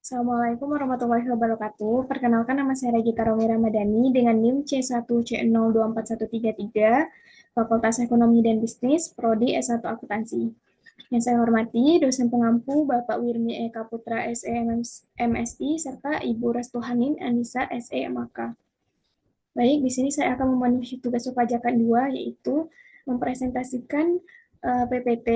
Assalamualaikum warahmatullahi wabarakatuh. Perkenalkan, nama saya Regita Romi Ramadhani dengan NIM C1C024133, Fakultas Ekonomi dan Bisnis, Prodi S1 Akuntansi. Yang saya hormati dosen pengampu Bapak Wirmi Eka Putra SE MSI serta Ibu Restuhanin Anissa SE MAK. Baik, di sini saya akan memenuhi tugas perpajakan 2, yaitu mempresentasikan PPT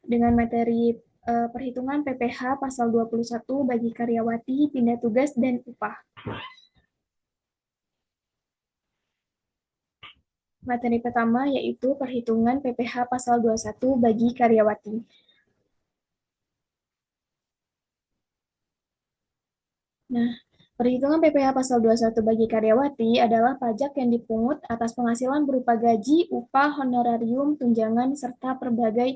dengan materi perhitungan PPh pasal 21 bagi karyawati, pindah tugas, dan upah. Materi pertama yaitu perhitungan PPh pasal 21 bagi karyawati. Nah, perhitungan PPh pasal 21 bagi karyawati adalah pajak yang dipungut atas penghasilan berupa gaji, upah, honorarium, tunjangan, serta berbagai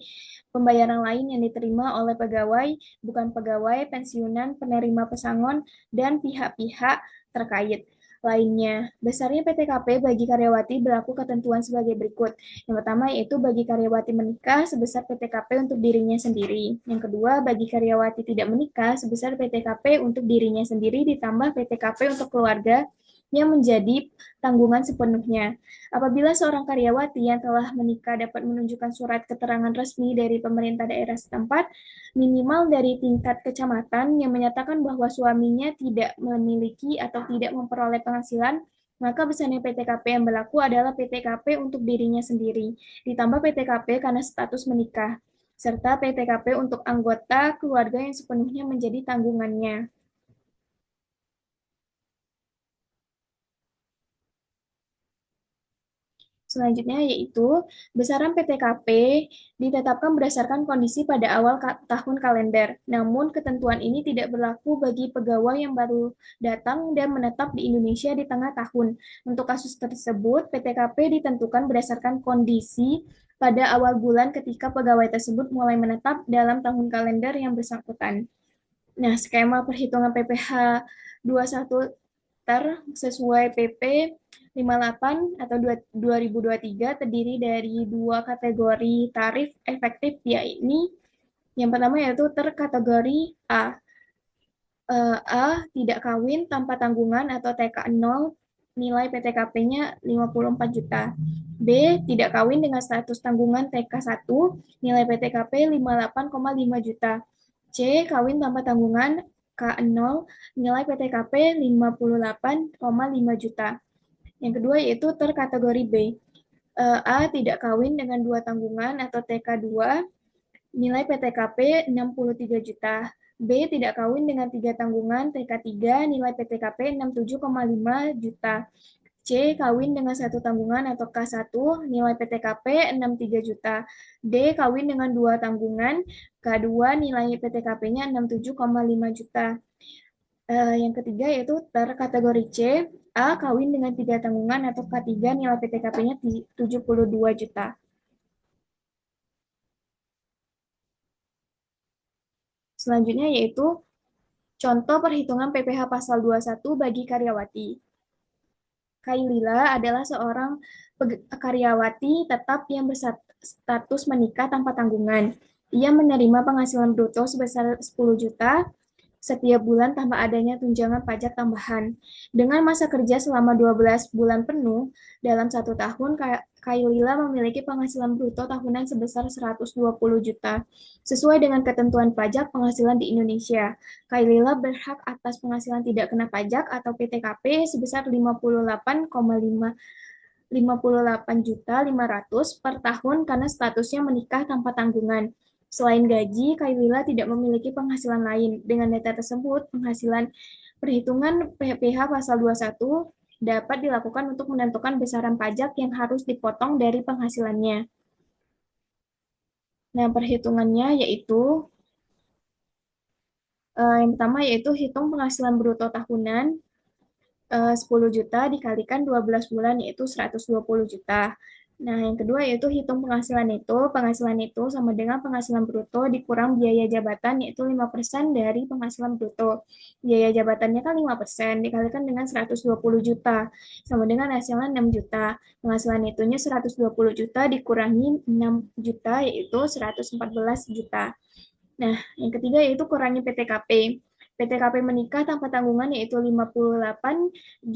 pembayaran lain yang diterima oleh pegawai, bukan pegawai, pensiunan, penerima pesangon, dan pihak-pihak terkait lainnya. Besarnya PTKP bagi karyawati berlaku ketentuan sebagai berikut. Yang pertama yaitu bagi karyawati menikah sebesar PTKP untuk dirinya sendiri. Yang kedua, bagi karyawati tidak menikah sebesar PTKP untuk dirinya sendiri ditambah PTKP untuk keluarga yang menjadi tanggungan sepenuhnya. Apabila seorang karyawati yang telah menikah dapat menunjukkan surat keterangan resmi dari pemerintah daerah setempat, minimal dari tingkat kecamatan yang menyatakan bahwa suaminya tidak memiliki atau tidak memperoleh penghasilan, maka besarnya PTKP yang berlaku adalah PTKP untuk dirinya sendiri, ditambah PTKP karena status menikah, serta PTKP untuk anggota keluarga yang sepenuhnya menjadi tanggungannya. Selanjutnya yaitu besaran PTKP ditetapkan berdasarkan kondisi pada awal tahun kalender. Namun ketentuan ini tidak berlaku bagi pegawai yang baru datang dan menetap di Indonesia di tengah tahun. Untuk kasus tersebut, PTKP ditentukan berdasarkan kondisi pada awal bulan ketika pegawai tersebut mulai menetap dalam tahun kalender yang bersangkutan. Nah, skema perhitungan PPh 21 sesuai PP 58 atau 2023 terdiri dari dua kategori tarif efektif, yakni yang pertama yaitu terkategori A. A. Tidak kawin tanpa tanggungan atau TK0, nilai PTKP-nya 54 juta. B. Tidak kawin dengan status tanggungan TK1, nilai PTKP 58,5 juta. C. Kawin tanpa tanggungan K0, nilai PTKP 58,5 juta. Yang kedua yaitu terkategori B. A. Tidak kawin dengan dua tanggungan atau TK2, nilai PTKP 63 juta. B. Tidak kawin dengan tiga tanggungan TK3, nilai PTKP 67,5 juta. C. Kawin dengan satu tanggungan atau K1, nilai PTKP 63 juta. D. Kawin dengan dua tanggungan, K2, nilai PTKP-nya 67,5 juta. Yang ketiga yaitu terkategori C. A. Kawin dengan tiga tanggungan atau K3, nilai PTKP-nya 72 juta. Selanjutnya yaitu contoh perhitungan PPh pasal 21 bagi karyawati. Kailila adalah seorang karyawati tetap yang berstatus menikah tanpa tanggungan. Ia menerima penghasilan bruto sebesar 10 juta setiap bulan tanpa adanya tunjangan pajak tambahan. Dengan masa kerja selama 12 bulan penuh dalam satu tahun, Kailila memiliki penghasilan bruto tahunan sebesar 120 juta. Sesuai dengan ketentuan pajak penghasilan di Indonesia, Kailila berhak atas penghasilan tidak kena pajak atau PTKP sebesar 58 juta 500 per tahun karena statusnya menikah tanpa tanggungan. Selain gaji, Kailila tidak memiliki penghasilan lain. Dengan data tersebut, penghasilan perhitungan PPh pasal 21 dapat dilakukan untuk menentukan besaran pajak yang harus dipotong dari penghasilannya. Nah, perhitungannya yaitu yang pertama yaitu hitung penghasilan bruto tahunan 10 juta dikalikan 12 bulan yaitu 120 juta. Nah, yang kedua yaitu hitung penghasilan itu. Penghasilan itu sama dengan penghasilan bruto dikurang biaya jabatan yaitu 5% dari penghasilan bruto. Biaya jabatannya kan 5% dikalikan dengan 120 juta sama dengan hasilnya 6 juta. Penghasilan itunya 120 juta dikurangi 6 juta yaitu 114 juta. Nah, yang ketiga yaitu kurangi PTKP. PTKP menikah tanpa tanggungan yaitu 58.500.000,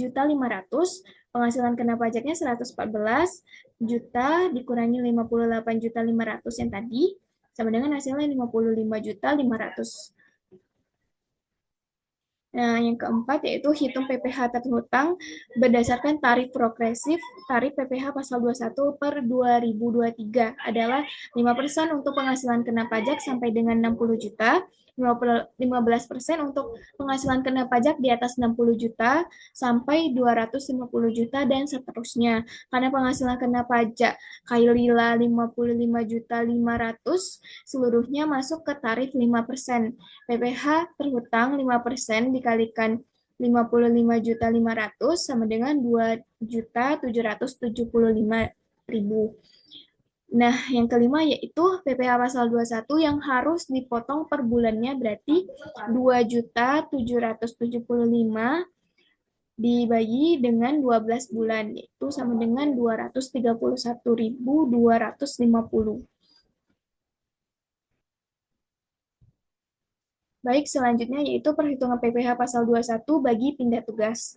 penghasilan kena pajaknya 114 juta dikurangi 58.500.000 yang tadi, sama dengan hasilnya 55.500.000. Nah, yang keempat yaitu hitung PPh terhutang berdasarkan tarif progresif. Tarif PPh pasal 21 per 2023 adalah 5% untuk penghasilan kena pajak sampai dengan 60 juta, 15% untuk penghasilan kena pajak di atas 60 juta sampai 250 juta dan seterusnya. Karena penghasilan kena pajak Kailila 55.500.000 seluruhnya masuk ke tarif 5%. PPh terhutang 5% dikalikan 55.500.000 sama dengan 2.775.000. Nah, yang kelima yaitu PPh pasal 21 yang harus dipotong per bulannya berarti 2.775 dibagi dengan 12 bulan, yaitu sama dengan 231.250. Baik, selanjutnya yaitu perhitungan PPh pasal 21 bagi pindah tugas.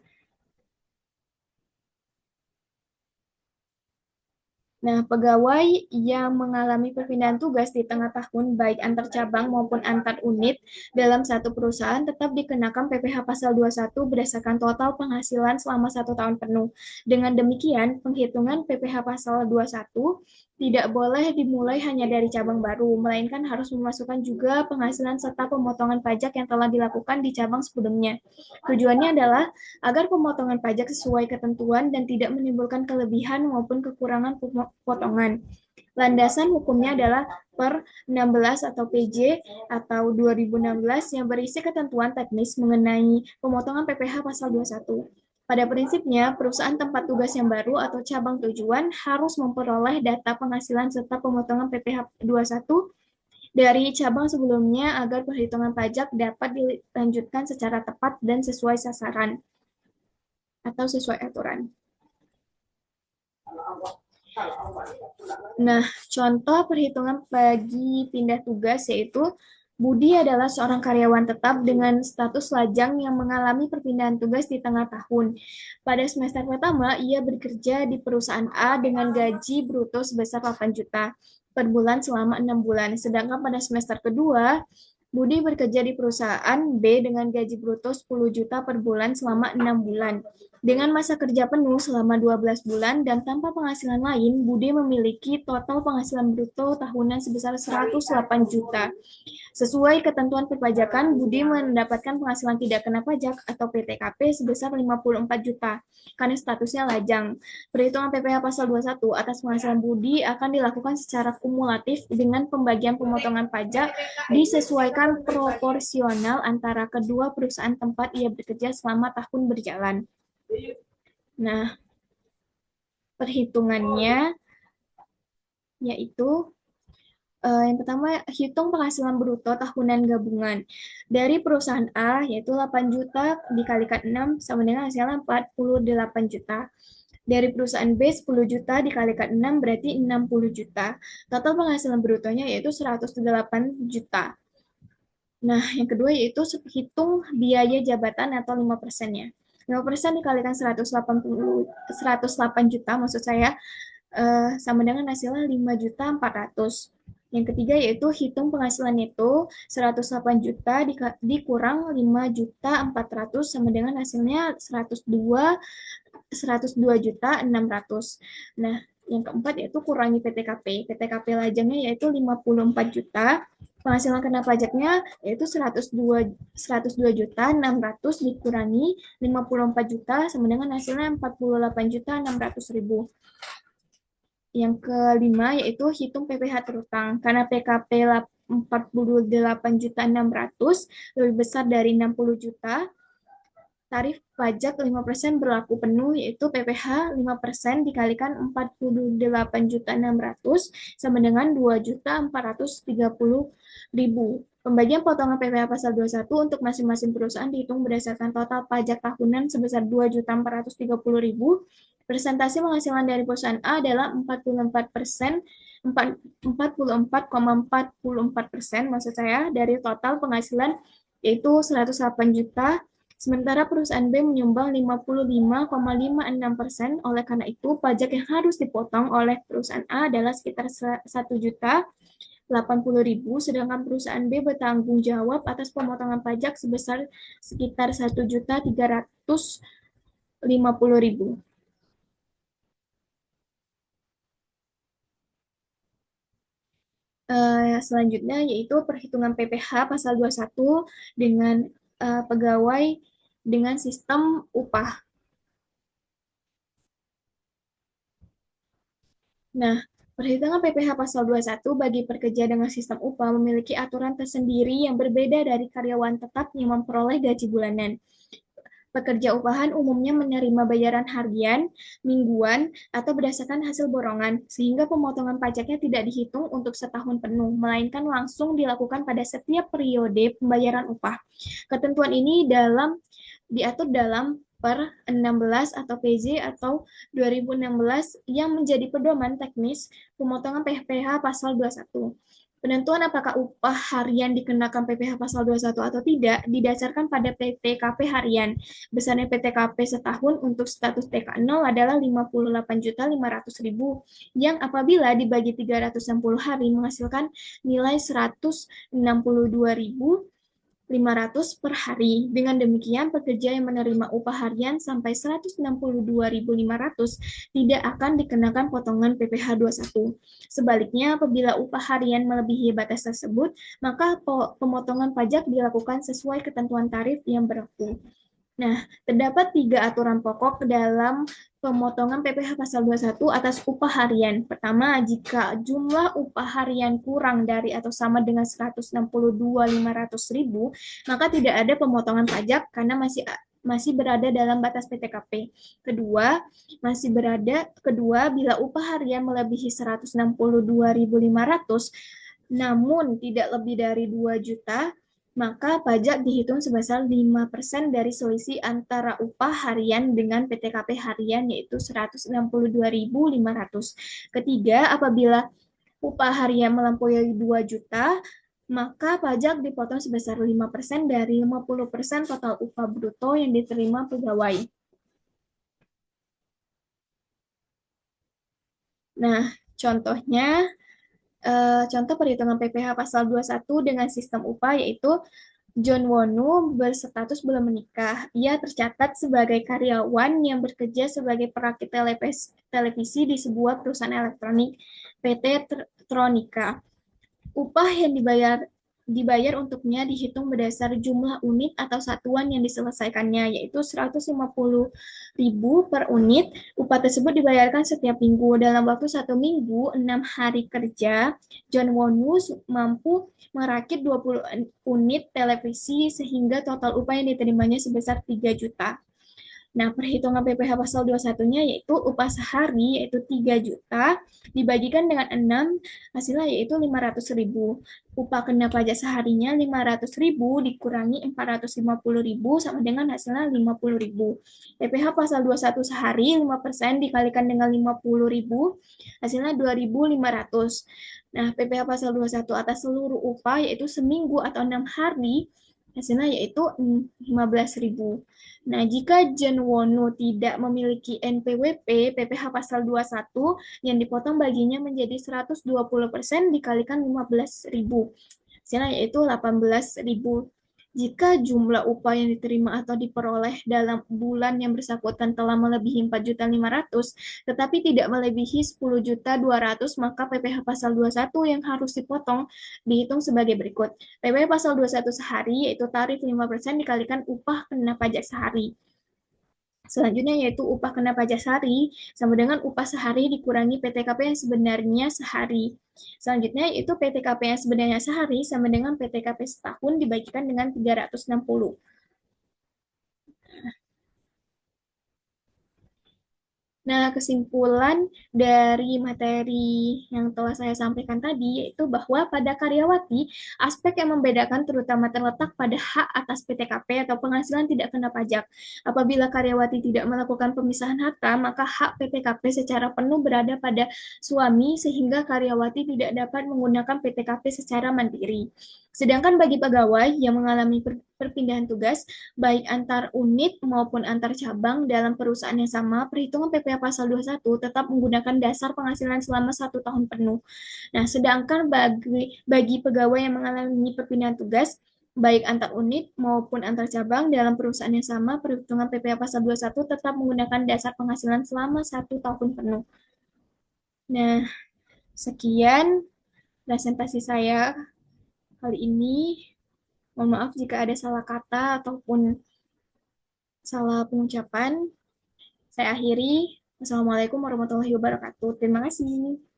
Nah, pegawai yang mengalami perpindahan tugas di tengah tahun, baik antar cabang maupun antar unit dalam satu perusahaan, tetap dikenakan PPh pasal 21 berdasarkan total penghasilan selama 1 tahun penuh. Dengan demikian, penghitungan PPh pasal 21 tidak boleh dimulai hanya dari cabang baru, melainkan harus memasukkan juga penghasilan serta pemotongan pajak yang telah dilakukan di cabang sebelumnya. Tujuannya adalah agar pemotongan pajak sesuai ketentuan dan tidak menimbulkan kelebihan maupun kekurangan potongan. Landasan hukumnya adalah Per 16 atau PJ atau 2016 yang berisi ketentuan teknis mengenai pemotongan PPh pasal 21. Pada prinsipnya, perusahaan tempat tugas yang baru atau cabang tujuan harus memperoleh data penghasilan serta pemotongan PPh 21 dari cabang sebelumnya agar perhitungan pajak dapat dilanjutkan secara tepat dan sesuai sasaran atau sesuai aturan. Nah, contoh perhitungan bagi pindah tugas yaitu Budi adalah seorang karyawan tetap dengan status lajang yang mengalami perpindahan tugas di tengah tahun. Pada semester pertama, ia bekerja di perusahaan A dengan gaji bruto sebesar 8 juta per bulan selama 6 bulan. Sedangkan pada semester kedua, Budi bekerja di perusahaan B dengan gaji bruto 10 juta per bulan selama 6 bulan. Dengan masa kerja penuh selama 12 bulan dan tanpa penghasilan lain, Budi memiliki total penghasilan bruto tahunan sebesar 108 juta. Sesuai ketentuan perpajakan, Budi mendapatkan penghasilan tidak kena pajak atau PTKP sebesar 54 juta karena statusnya lajang. Perhitungan PPh pasal 21 atas penghasilan Budi akan dilakukan secara kumulatif dengan pembagian pemotongan pajak disesuaikan proporsional antara kedua perusahaan tempat ia bekerja selama tahun berjalan. Nah, perhitungannya yaitu yang pertama, hitung penghasilan bruto tahunan gabungan. Dari perusahaan A, yaitu 8 juta dikalikan 6 sama dengan hasilnya 48 juta. Dari perusahaan B, 10 juta dikalikan 6 berarti 60 juta. Total penghasilan brutonya yaitu 108 juta. Nah, yang kedua yaitu hitung biaya jabatan atau 5%-nya. 5% dikalikan 108 juta maksud saya sama dengan hasilnya 5.400.000. Yang ketiga yaitu hitung penghasilan itu 108 juta dikurang 5.400.000 sama dengan hasilnya 102 juta 600. Nah, yang keempat yaitu kurangi PTKP. PTKP lajangnya yaitu 54 juta. Penghasilan kena pajaknya yaitu 102 juta 600 dikurangi 54 juta sama dengan hasilnya 48.600.000. Yang kelima yaitu hitung PPh terutang. Karena PKP 48.600 lebih besar dari 60 juta, tarif pajak 5% berlaku penuh yaitu PPh 5% dikalikan 48.600 sama dengan 2.430.000. Pembagian potongan PPh pasal 21 untuk masing-masing perusahaan dihitung berdasarkan total pajak tahunan sebesar 2.430.000. Persentase penghasilan dari perusahaan A adalah 44%, 44,44% maksud saya dari total penghasilan yaitu 108 juta. Sementara perusahaan B menyumbang 55,56%. Oleh karena itu, pajak yang harus dipotong oleh perusahaan A adalah sekitar 1.080.000, sedangkan perusahaan B bertanggung jawab atas pemotongan pajak sebesar sekitar 1.350.000. Selanjutnya yaitu perhitungan PPh pasal 21 dengan pegawai dengan sistem upah. Nah, perhitungan PPh pasal 21 bagi pekerja dengan sistem upah memiliki aturan tersendiri yang berbeda dari karyawan tetap yang memperoleh gaji bulanan. Pekerja upahan umumnya menerima bayaran harian, mingguan, atau berdasarkan hasil borongan, sehingga pemotongan pajaknya tidak dihitung untuk setahun penuh, melainkan langsung dilakukan pada setiap periode pembayaran upah. Ketentuan ini diatur dalam per 16 atau PJ atau 2016 yang menjadi pedoman teknis pemotongan PPh pasal 21. Penentuan apakah upah harian dikenakan PPh pasal 21 atau tidak didasarkan pada PTKP harian. Besarnya PTKP setahun untuk status TK0 adalah 58.500.000 yang apabila dibagi 360 hari menghasilkan nilai 162.500 per hari. Dengan demikian, pekerja yang menerima upah harian sampai 162.500 tidak akan dikenakan potongan PPh 21. Sebaliknya, apabila upah harian melebihi batas tersebut, maka pemotongan pajak dilakukan sesuai ketentuan tarif yang berlaku. Nah, terdapat 3 aturan pokok dalam pemotongan PPh pasal 21 atas upah harian. Pertama, jika jumlah upah harian kurang dari atau sama dengan 162.500.000, maka tidak ada pemotongan pajak karena masih berada dalam batas PTKP. Kedua, bila upah harian melebihi 162.500 namun tidak lebih dari 2 juta, maka pajak dihitung sebesar 5% dari selisih antara upah harian dengan PTKP harian, yaitu 162.500. Ketiga, apabila upah harian melampaui 2 juta, maka pajak dipotong sebesar 5% dari 50% total upah bruto yang diterima pegawai. Nah, contoh perhitungan PPh pasal 21 dengan sistem upah yaitu John Wonu berstatus belum menikah. Ia tercatat sebagai karyawan yang bekerja sebagai perakit televisi di sebuah perusahaan elektronik, PT Tronika. Upah yang dibayar untuknya dihitung berdasar jumlah unit atau satuan yang diselesaikannya, yaitu 150.000 per unit. Upah tersebut dibayarkan setiap minggu. Dalam waktu 1 minggu, 6 hari kerja, John Wonus mampu merakit 20 unit televisi sehingga total upah yang diterimanya sebesar 3 juta. Nah, perhitungan PPh pasal 21-nya yaitu upah sehari yaitu 3 juta dibagikan dengan 6, hasilnya yaitu 500.000. Upah kena pajak seharinya 500.000 dikurangi 450.000 sama dengan hasilnya 50.000. PPh pasal 21 sehari 5% dikalikan dengan 50.000 hasilnya 2.500. Nah, PPh pasal 21 atas seluruh upah yaitu seminggu atau 6 hari hasilnya yaitu 15.000. Nah, jika John Wonu tidak memiliki NPWP, PPh pasal 21 yang dipotong baginya menjadi 120% dikalikan 15.000. Hasilnya yaitu 18.000. Jika jumlah upah yang diterima atau diperoleh dalam bulan yang bersangkutan telah melebihi 4.500.000, tetapi tidak melebihi 10.200.000, maka PPh pasal 21 yang harus dipotong dihitung sebagai berikut. PPh pasal 21 sehari yaitu tarif 5% dikalikan upah kena pajak sehari. Selanjutnya yaitu upah kena pajak sehari sama dengan upah sehari dikurangi PTKP yang sebenarnya sehari. Selanjutnya yaitu PTKP yang sebenarnya sehari sama dengan PTKP setahun dibagikan dengan 360. Nah, kesimpulan dari materi yang telah saya sampaikan tadi yaitu bahwa pada karyawati, aspek yang membedakan terutama terletak pada hak atas PTKP atau penghasilan tidak kena pajak. Apabila karyawati tidak melakukan pemisahan harta, maka hak PTKP secara penuh berada pada suami sehingga karyawati tidak dapat menggunakan PTKP secara mandiri. Sedangkan bagi pegawai yang mengalami perpindahan tugas, baik antar unit maupun antar cabang dalam perusahaan yang sama, perhitungan PPh Pasal 21 tetap menggunakan dasar penghasilan selama 1 tahun penuh. Nah, sedangkan bagi pegawai yang mengalami perpindahan tugas, baik antar unit maupun antar cabang dalam perusahaan yang sama, perhitungan PPh Pasal 21 tetap menggunakan dasar penghasilan selama 1 tahun penuh. Nah, sekian presentasi saya kali ini. Mohon maaf jika ada salah kata ataupun salah pengucapan. Saya akhiri. Wassalamualaikum warahmatullahi wabarakatuh. Terima kasih.